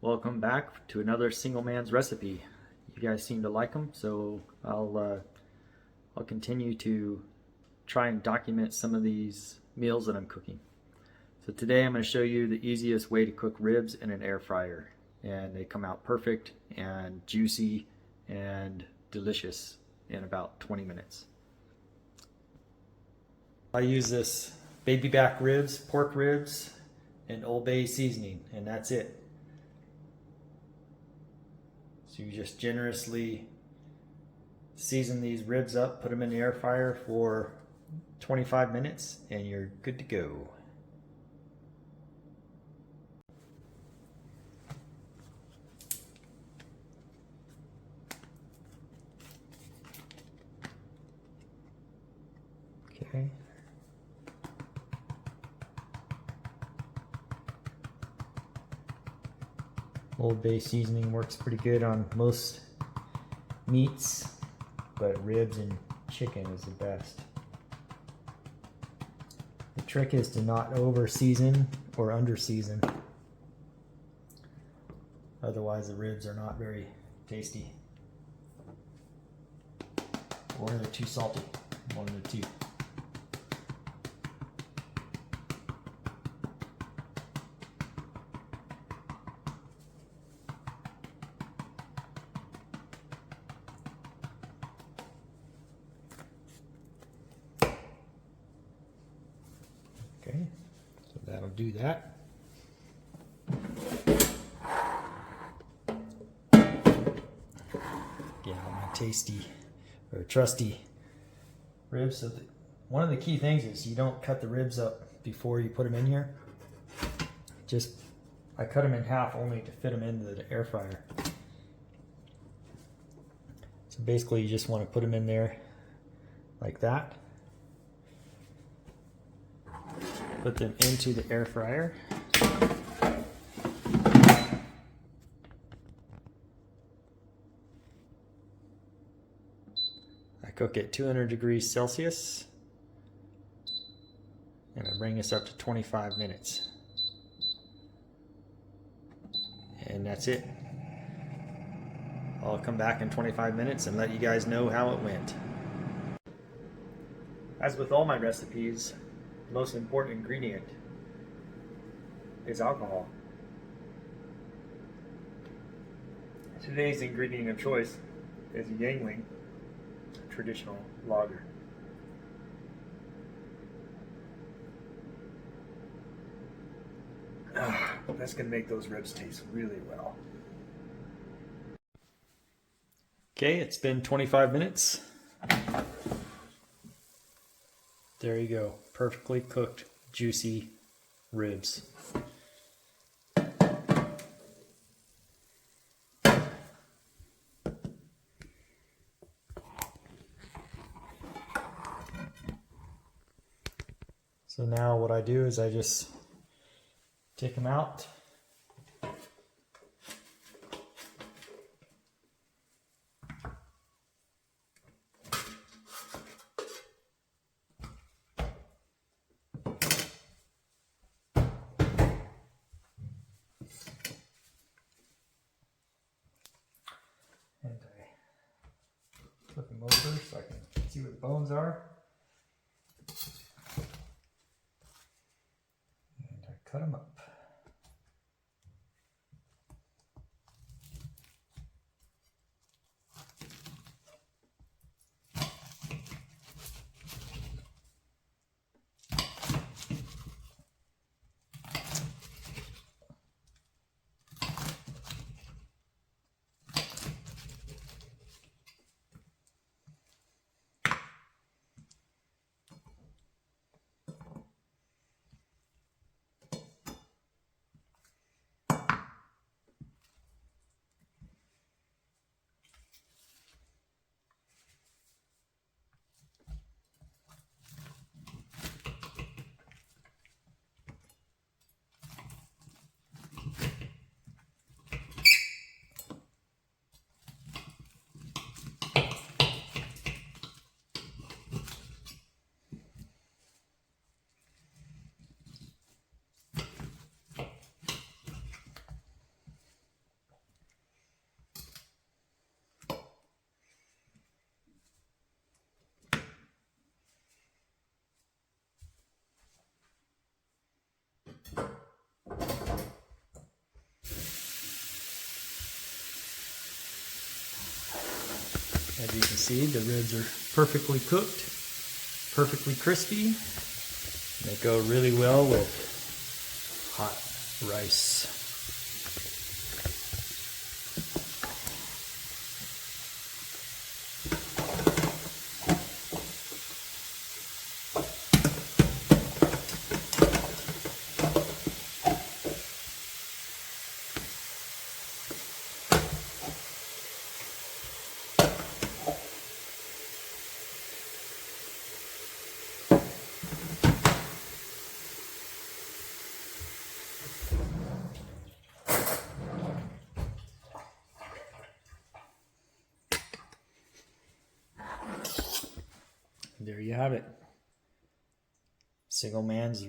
Welcome back to another Single Man's Recipe. You guys seem to like them, so I'll continue to try and document some of these meals that I'm cooking. So today I'm going to show you the easiest way to cook ribs in an air fryer, and they come out perfect and juicy and delicious in about 20 minutes. I use this baby back ribs, pork ribs, and Old Bay seasoning, and that's it. So you just generously season these ribs up, put them in the air fryer for 25 minutes, and you're good to go. Okay. Old Bay seasoning works pretty good on most meats, but ribs and chicken is the best. The trick is to not over season or under season. Otherwise the ribs are not very tasty. Or they're too salty. One of the two. Okay, so that'll do that. Get all my tasty or trusty ribs. So one of the key things is you don't cut the ribs up before you put them in here. I cut them in half only to fit them into the air fryer. So basically you just want to put them in there like that. Put them into the air fryer. I cook at 200 degrees Celsius, and I bring this up to 25 minutes. And that's it. I'll come back in 25 minutes and let you guys know how it went. As with all my recipes, the most important ingredient is alcohol. Today's ingredient of choice is a Yuengling traditional lager. That's going to make those ribs taste really well. Okay, it's been 25 minutes. There you go, perfectly cooked, juicy ribs. So now what I do is I just take them out. And I flip them over so I can see where the bones are. And I cut them up. As you can see, the ribs are perfectly cooked, perfectly crispy. They go really well with hot rice. There you have it. Single man's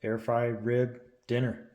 air fried rib dinner.